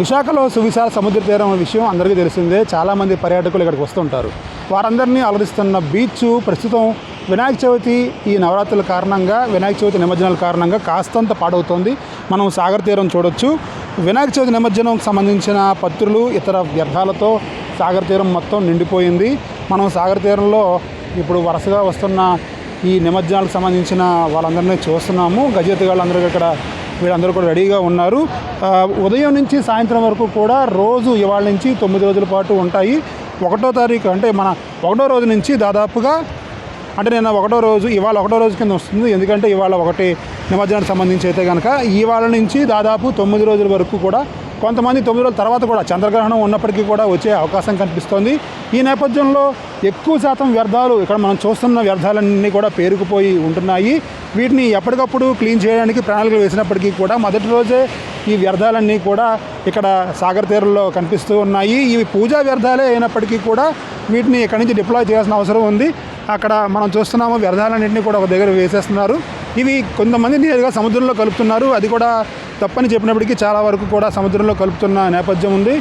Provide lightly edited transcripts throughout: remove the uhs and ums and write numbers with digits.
విశాఖలో సువిశాల సముద్ర తీరం విషయం అందరికీ తెలిసిందే. చాలామంది పర్యాటకులు ఇక్కడికి వస్తుంటారు. వారందరినీ అలరిస్తున్న బీచ్ ప్రస్తుతం వినాయక చవితి ఈ నవరాత్రుల కారణంగా, వినాయక చవితి నిమజ్జనాల కారణంగా కాస్తంత పాడవుతోంది. మనం సాగర్ తీరం చూడొచ్చు. వినాయక చవితి నిమజ్జనంకి సంబంధించిన పత్రులు, ఇతర వ్యర్థాలతో సాగర్ తీరం మొత్తం నిండిపోయింది. మనం సాగర్ తీరంలో ఇప్పుడు వరుసగా వస్తున్న ఈ నిమజ్జనాలకు సంబంధించిన వాళ్ళందరినీ చూస్తున్నాము. గజెత్తుగాళ్ళందరూ ఇక్కడ వీళ్ళందరూ కూడా రెడీగా ఉన్నారు. ఉదయం నుంచి సాయంత్రం వరకు కూడా రోజు ఇవాళ నుంచి 9 రోజుల పాటు ఉంటాయి. 1వ తారీఖు అంటే మన 1వ రోజు నుంచి దాదాపుగా, అంటే నేను 1వ రోజు, ఇవాళ 1వ రోజు కింద వస్తుంది. ఎందుకంటే ఇవాళ ఒకటి నిమజ్జనానికి సంబంధించి అయితే కనుక ఇవాళ నుంచి దాదాపు 9 రోజుల వరకు కూడా, కొంతమంది 9 రోజుల తర్వాత కూడా చంద్రగ్రహణం ఉన్నప్పటికీ కూడా వచ్చే అవకాశం కనిపిస్తోంది. ఈ నేపథ్యంలో ఎక్కువ శాతం వ్యర్థాలు, ఇక్కడ మనం చూస్తున్న వ్యర్థాలన్నీ కూడా పేరుకుపోయి ఉంటున్నాయి. వీటిని ఎప్పటికప్పుడు క్లీన్ చేయడానికి ప్రణాళికలు వేసినప్పటికీ కూడా మొదటి రోజే ఈ వ్యర్థాలన్నీ కూడా ఇక్కడ సాగర్ తీరంలో కనిపిస్తూ ఉన్నాయి. ఇవి పూజా వ్యర్థాలే అయినప్పటికీ కూడా వీటిని ఇక్కడి నుంచి డిప్లాయ్ చేయాల్సిన అవసరం ఉంది. అక్కడ మనం చూస్తున్నాము వ్యర్థాలన్నింటినీ కూడా ఒక దగ్గర వేసేస్తున్నారు. ఇవి కొంతమంది నేరుగా సముద్రంలో కలుపుతున్నారు. అది కూడా తప్పని చెప్పినప్పటికీ చాలా వరకు కూడా సముద్రంలో కలుపుతున్న నేపథ్యం ఉంది.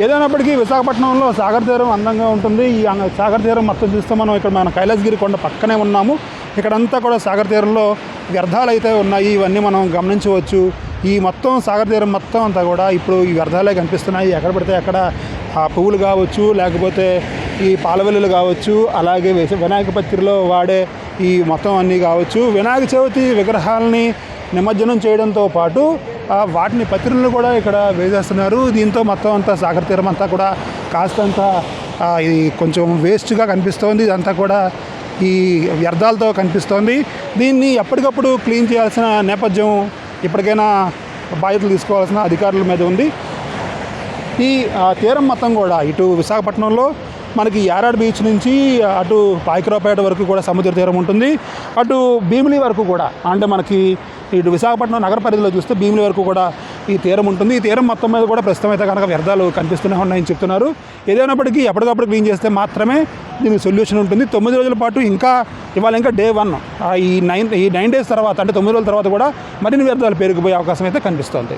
ఏదైనప్పటికీ విశాఖపట్నంలో సాగర్ తీరం అందంగా ఉంటుంది. ఈ సాగర్ తీరం మొత్తం చూస్తే మనం ఇక్కడ మన కైలాసగిరి కొండ పక్కనే ఉన్నాము. ఇక్కడంతా కూడా సాగర్ తీరంలో వ్యర్థాలు అయితే ఉన్నాయి. ఇవన్నీ మనం గమనించవచ్చు. ఈ మొత్తం సాగర్ తీరం మొత్తం అంతా కూడా ఇప్పుడు ఈ వ్యర్థాలే కనిపిస్తున్నాయి. ఎక్కడ పడితే అక్కడ ఆ పువ్వులు కావచ్చు, లేకపోతే ఈ పాలవెల్లులు కావచ్చు, అలాగే వినాయక పత్రిలో వాడే ఈ మొత్తం అన్నీ కావచ్చు. వినాయక చవితి విగ్రహాలని నిమజ్జనం చేయడంతో పాటు వాటిని పత్రికలు కూడా ఇక్కడ వేసేస్తున్నారు. దీంతో మొత్తం అంతా సాగర్ తీరం అంతా కూడా కాస్తంత ఇది కొంచెం వేస్ట్గా కనిపిస్తోంది. ఇదంతా కూడా ఈ వ్యర్థాలతో కనిపిస్తోంది. దీన్ని ఎప్పటికప్పుడు క్లీన్ చేయాల్సిన నేపథ్యం ఇప్పటికైనా బాధ్యతలు తీసుకోవాల్సిన అధికారుల మీద ఉంది. ఈ తీరం మొత్తం కూడా ఇటు విశాఖపట్నంలో మనకి యారాడ్ బీచ్ నుంచి అటు పాయకరావుపేట వరకు కూడా సముద్ర తీరం ఉంటుంది. అటు భీమిలి వరకు కూడా, అంటే మనకి ఇటు విశాఖపట్నం నగర పరిధిలో చూస్తే భీమిలి వరకు కూడా ఈ తీరం ఉంటుంది. ఈ తీరం మొత్తం మీద కూడా ప్రస్తుతం అయితే కనుక వ్యర్థాలు కనిపిస్తూనే ఉన్నాయని చెప్తున్నారు. ఏదైనప్పటికీ ఎప్పటికప్పుడు క్లీన్ చేస్తే మాత్రమే దీనికి సొల్యూషన్ ఉంటుంది. 9 రోజుల పాటు ఇవాళ ఇంకా డే 1 ఈ 9 డేస్ తర్వాత, అంటే 9 రోజుల తర్వాత కూడా మరిన్ని వ్యర్థాలు పెరిగిపోయే అవకాశం అయితే కనిపిస్తుంది.